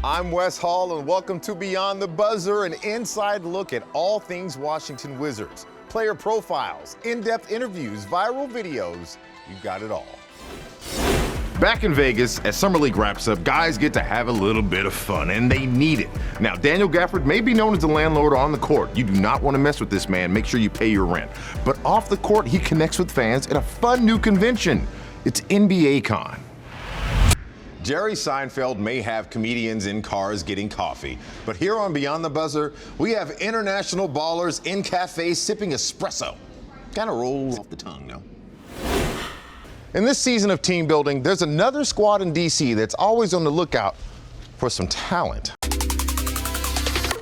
I'm Wes Hall, and welcome to Beyond the Buzzer, an inside look at all things Washington Wizards. Player profiles, in-depth interviews, viral videos, you've got it all. Back in Vegas, as Summer League wraps up, guys get to have a little bit of fun, and they need it. Now, Daniel Gafford may be known as the landlord on the court. You do not want to mess with this man. Make sure you pay your rent. But off the court, he connects with fans at a fun new convention. It's NBA Con. Jerry Seinfeld may have comedians in cars getting coffee, but here on Beyond the Buzzer, we have international ballers in cafes sipping espresso. Kind of rolls off the tongue, no? In this season of team building, there's another squad in DC that's always on the lookout for some talent.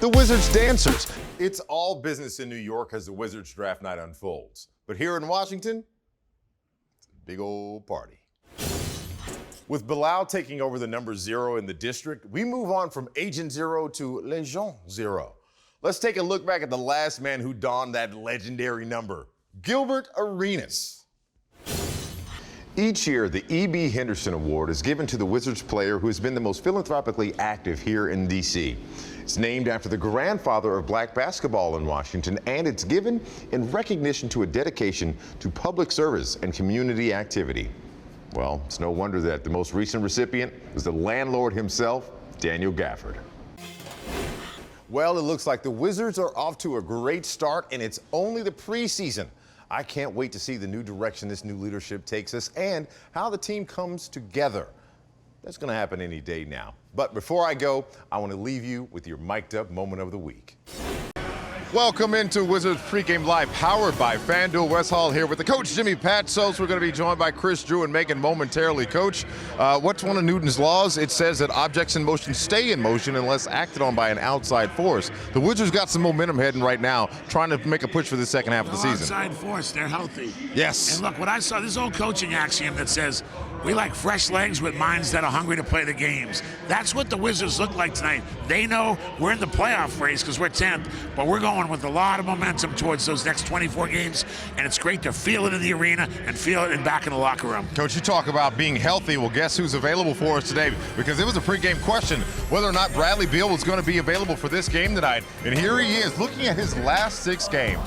The Wizards Dancers. It's all business in New York as the Wizards draft night unfolds. But here in Washington, it's a big old party. With Bilal taking over the number 0 in the district, we move on from Agent Zero to Legend Zero. Let's take a look back at the last man who donned that legendary number, Gilbert Arenas. Each year, the E.B. Henderson Award is given to the Wizards player who has been the most philanthropically active here in D.C. It's named after the grandfather of black basketball in Washington, and it's given in recognition to a dedication to public service and community activity. Well, it's no wonder that the most recent recipient is the landlord himself, Daniel Gafford. Well, it looks like the Wizards are off to a great start, and it's only the preseason. I can't wait to see the new direction this new leadership takes us and how the team comes together. That's going to happen any day now. But before I go, I want to leave you with your mic'd up moment of the week. Welcome into Wizards Pregame Live, powered by FanDuel. Wes Hall here with the coach, Jimmy Patsos. We're going to be joined by Chris Drew and Megan momentarily. Coach, what's one of Newton's laws? It says that objects in motion stay in motion unless acted on by an outside force. The Wizards got some momentum heading right now, trying to make a push for the second half of the season. Outside force, they're healthy. Yes. And look, what I saw, this old coaching axiom that says, we like fresh legs with minds that are hungry to play the games. That's what the Wizards look like tonight. They know we're in the playoff race because we're 10th, but we're going with a lot of momentum towards those next 24 games, and it's great to feel it in the arena and feel it back in the locker room. Coach, you talk about being healthy. Well, guess who's available for us today? Because it was a pregame question whether or not Bradley Beal was going to be available for this game tonight. And here he is, looking at his last 6 games.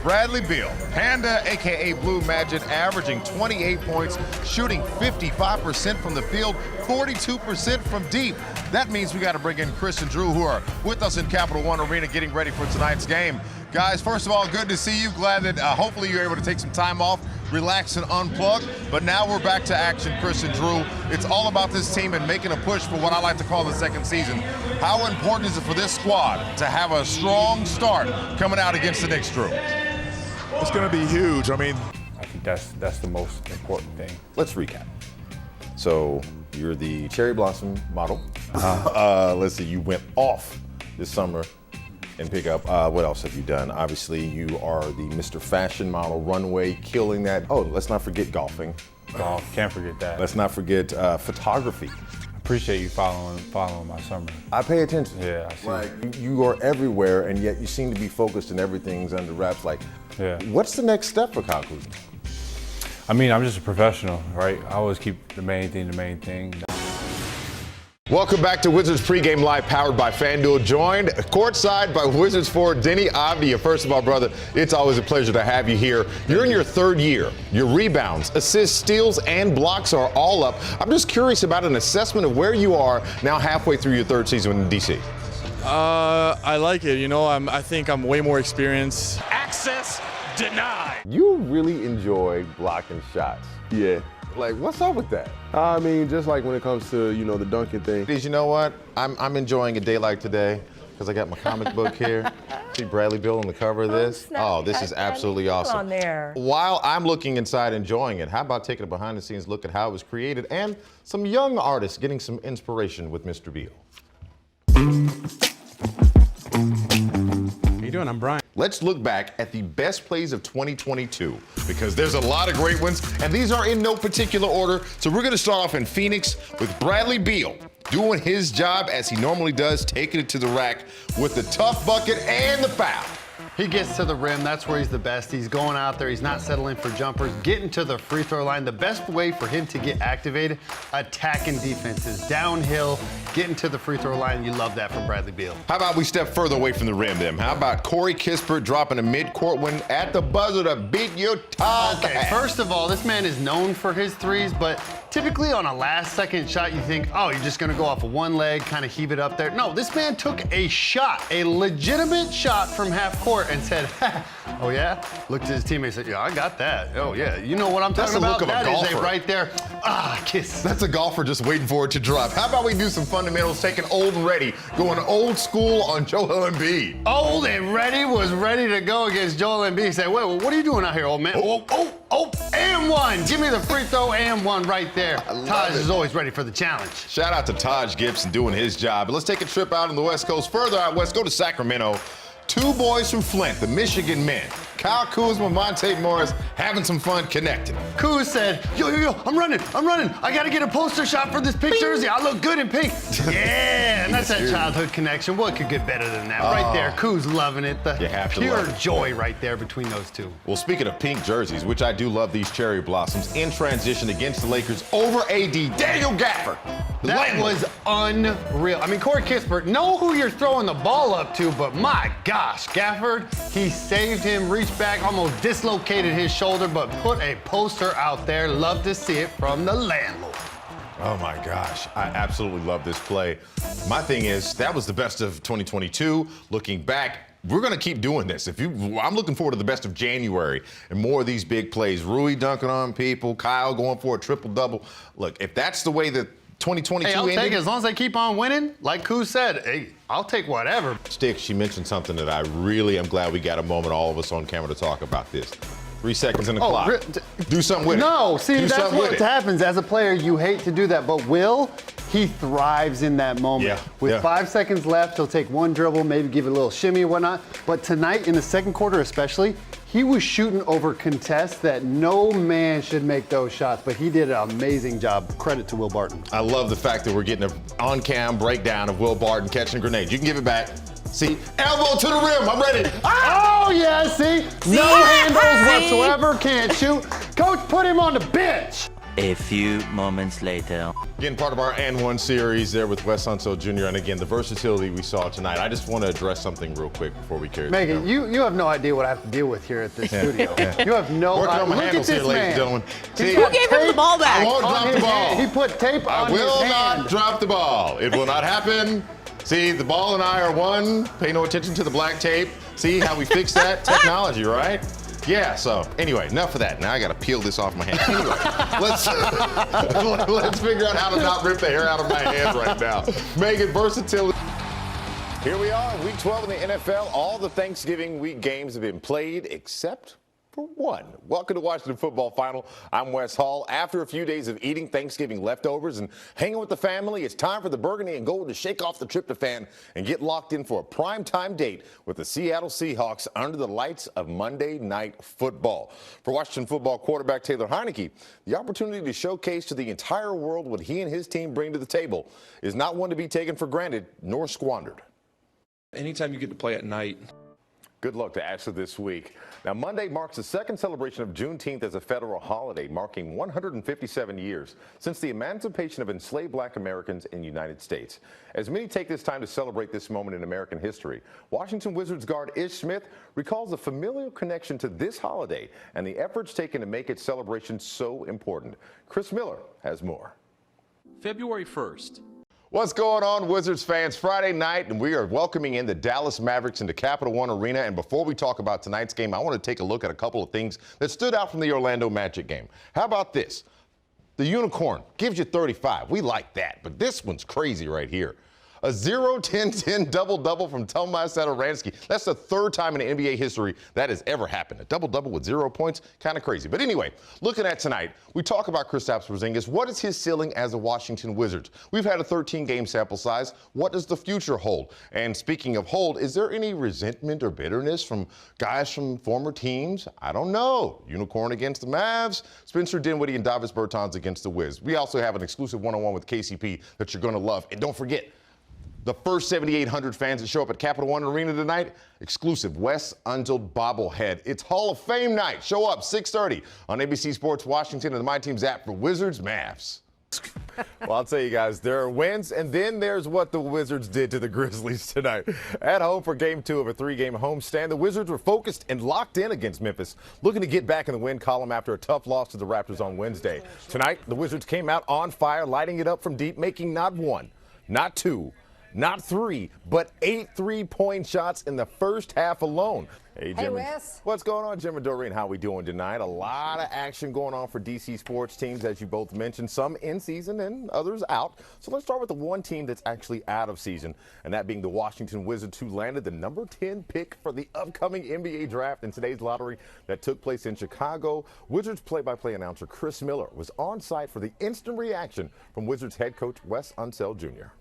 Bradley Beal, Panda, a.k.a. Blue Magic, averaging 28 points, shooting 55% from the field, 42% from deep. That means we got to bring in Chris and Drew, who are with us in Capital One Arena getting ready for tonight's game. Guys, first of all, good to see you. Glad that hopefully you're able to take some time off, relax and unplug. But now we're back to action, Chris and Drew. It's all about this team and making a push for what I like to call the second season. How important is it for this squad to have a strong start coming out against the Knicks, Drew? It's going to be huge. I mean, I think that's the most important thing. Let's recap. So you're the cherry blossom model. Let's see, you went off this summer and pick up. What else have you done? Obviously, you are the Mr. Fashion model, runway, killing that. Oh, let's not forget golfing. Golf, can't forget that. Let's not forget photography. Appreciate you following my summer. I pay attention. Yeah, I see. Like you are everywhere, and yet you seem to be focused and everything's under wraps. Like, yeah. What's the next step for Kyle Kuzma? I mean, I'm just a professional, right? I always keep the main thing. Welcome back to Wizards Pregame Live, powered by FanDuel. Joined courtside by Wizards forward Deni, Avdija. First of all, brother, it's always a pleasure to have you here. You're in your 3rd year. Your rebounds, assists, steals, and blocks are all up. I'm just curious about an assessment of where you are now halfway through your 3rd season in DC. I like it. You know, I think I'm way more experienced. Access denied. You really enjoy blocking shots. yeah. Like, what's up with that? I mean, just like when it comes to, the dunking thing. Because you know what? I'm enjoying a day like today because I got my comic book here. See Bradley Beal on the cover of this. Oh, this is absolutely awesome. On there. While I'm looking inside enjoying it, how about taking a behind-the-scenes look at how it was created and some young artists getting some inspiration with Mr. Beal. How you doing? I'm Brian. Let's look back at the best plays of 2022 because there's a lot of great ones, and these are in no particular order. So we're going to start off in Phoenix with Bradley Beal doing his job as he normally does, taking it to the rack with the tough bucket and the foul. He gets to the rim. That's where he's the best. He's going out there. He's not settling for jumpers. Getting to the free throw line. The best way for him to get activated, attacking defenses. Downhill, getting to the free throw line. You love that from Bradley Beal. How about we step further away from the rim then? How about Corey Kispert dropping a mid-court win at the buzzer to beat Utah? Okay, first of all, this man is known for his threes, but typically on a last-second shot, you think, oh, you're just going to go off of one leg, kind of heave it up there. No, this man took a shot, a legitimate shot from half court and said, oh, yeah? Looked at his teammate and said, yeah, I got that. Oh, yeah. You know what I'm talking about? That is a right there. Kiss. That's a golfer just waiting for it to drop. How about we do some fundamentals, taking old and ready, going old school on Joel Embiid. Old and ready was ready to go against Joel Embiid. He said, wait, what are you doing out here, old man? Oh, and one. Give me the free throw and one right there. Taj is always ready for the challenge. Shout out to Taj Gibson doing his job. But let's take a trip out on the West Coast. Further out west, go to Sacramento. Two boys from Flint, the Michigan men. Kyle Kuzma, Monte Morris, having some fun connecting. Kuz said, yo, I'm running. I got to get a poster shot for this pink jersey. I look good in pink. Yeah, and that's that childhood connection. What could get better than that? Right there, Kuz loving it. The pure joy right there between those two. Well, speaking of pink jerseys, which I do love these cherry blossoms, in transition against the Lakers over AD, Daniel Gafford. That was unreal. I mean, Corey Kispert, know who you're throwing the ball up to, but my gosh, Gafford, he saved him, reached back, almost dislocated his shoulder, but put a poster out there. Love to see it from the landlord. Oh my gosh, I absolutely love this play. My thing is, that was the best of 2022. Looking back, we're gonna keep doing this. I'm looking forward to the best of January and more of these big plays. Rui dunking on people, Kyle going for a triple-double. Look, if that's the way that 2022 I'll ended, take it. As long as they keep on winning, like Kuz said, hey, I'll take whatever. Stick, she mentioned something that I really am glad we got a moment, all of us on camera, to talk about this. 3 seconds in the clock. Do something with it. No, see, that's what happens. As a player, you hate to do that, but Will, he thrives in that moment. With 5 seconds left, he'll take one dribble, maybe give it a little shimmy or whatnot. But tonight, in the second quarter especially, he was shooting over contests that no man should make those shots, but he did an amazing job. Credit to Will Barton. I love the fact that we're getting an on-cam breakdown of Will Barton catching grenades. You can give it back. See, elbow to the rim. I'm ready. Oh, yeah, see? No handles whatsoever. Can't shoot. Coach, put him on the bench. A few moments later. Again, part of our And One series there with Wes Hall Jr. And again, the versatility we saw tonight. I just want to address something real quick before we carry Megan, on. you have no idea what I have to deal with here at this studio. You have no idea. Working on my Look handles at here, this ladies man. and gentlemen. Who gave him the ball back? I won't drop the ball. He put tape on his hand. I will not drop the ball. It will not happen. See, the ball and I are one. Pay no attention to the black tape. See how we fix that? Technology, right? Yeah, so anyway, enough of that. Now I got to peel this off my hand. Anyway, let's figure out how to not rip the hair out of my hand right now. Megan, versatility. Here we are, week 12 in the NFL. All the Thanksgiving week games have been played except for one. Welcome to Washington Football Final. I'm Wes Hall. After a few days of eating Thanksgiving leftovers and hanging with the family, it's time for the Burgundy and Gold to shake off the tryptophan and get locked in for a primetime date with the Seattle Seahawks under the lights of Monday Night Football. For Washington football quarterback Taylor Heineke, the opportunity to showcase to the entire world what he and his team bring to the table is not one to be taken for granted nor squandered. Anytime you get to play at night. Good luck to Ashley this week. Now, Monday marks the second celebration of Juneteenth as a federal holiday, marking 157 years since the emancipation of enslaved black Americans in the United States. As many take this time to celebrate this moment in American history, Washington Wizards guard Ish Smith recalls a familial connection to this holiday and the efforts taken to make its celebration so important. Chris Miller has more. February 1st. What's going on, Wizards fans? Friday night, and we are welcoming in the Dallas Mavericks into Capital One Arena. And before we talk about tonight's game, I want to take a look at a couple of things that stood out from the Orlando Magic game. How about this? The unicorn gives you 35. We like that, but this one's crazy right here. A 0-10-10 double-double from Tomas Satoransky. That's the third time in NBA history that has ever happened. A double-double with 0 points, kind of crazy. But anyway, looking at tonight, we talk about Kristaps Porzingis. What is his ceiling as a Washington Wizard? We've had a 13-game sample size. What does the future hold? And speaking of hold, is there any resentment or bitterness from guys from former teams? I don't know. Unicorn against the Mavs, Spencer Dinwiddie and Davis Bertans against the Wiz. We also have an exclusive one-on-one with KCP that you're going to love. And don't forget, The first 7,800 fans that show up at Capital One Arena tonight, exclusive Wes Unseld bobblehead. It's Hall of Fame night. Show up 6:30 on ABC Sports Washington and the My Team's app for Wizards Mavs. Well, I'll tell you guys, there are wins, and then there's what the Wizards did to the Grizzlies tonight. At home for Game 2 of a 3-game homestand, the Wizards were focused and locked in against Memphis, looking to get back in the win column after a tough loss to the Raptors on Wednesday. Tonight, the Wizards came out on fire, lighting it up from deep, making not one, not two, not three, but 8 3-point shots in the first half alone. Hey, Jim. Hey, Wes. What's going on, Jim and Doreen? How we doing tonight? A lot of action going on for DC sports teams, as you both mentioned, some in season and others out. So let's start with the one team that's actually out of season, and that being the Washington Wizards, who landed the number 10 pick for the upcoming NBA draft in today's lottery that took place in Chicago. Wizards play-by-play announcer Chris Miller was on site for the instant reaction from Wizards head coach Wes Unseld Jr.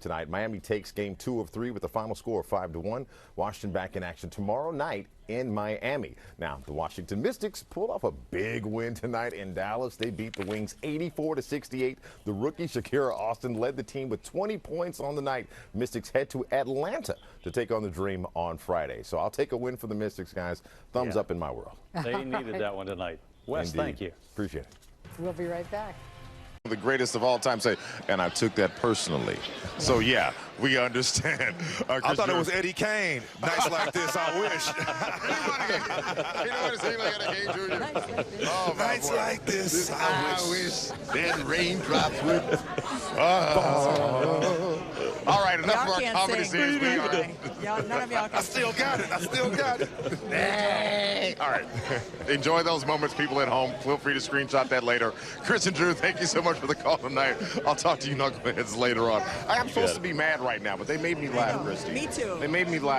Tonight, Miami takes Game 2 of 3 with a final score of 5-1. Washington back in action tomorrow night in Miami. Now, the Washington Mystics pulled off a big win tonight in Dallas. They beat the Wings 84-68. The rookie Shakira Austin led the team with 20 points on the night. Mystics head to Atlanta to take on the Dream on Friday. So I'll take a win for the Mystics, guys. Thumbs up in my world. They needed that one tonight. Wes, Indeed. thank you. Appreciate it. We'll be right back. The greatest of all time say, and I took that personally. So yeah, we understand. I thought it was Eddie Kane. Nights like this, I wish. Nights like this, I wish. Then raindrops would. All right, enough of our comedy series. None of y'all can I still got it. I still got it. All right. Enjoy those moments, people at home. Feel free to screenshot that later. Chris and Drew, thank you so much for the call tonight. I'll talk to you knuckleheads later on. I'm supposed to be mad right now, but they made me laugh, Christy. Me too. They made me laugh.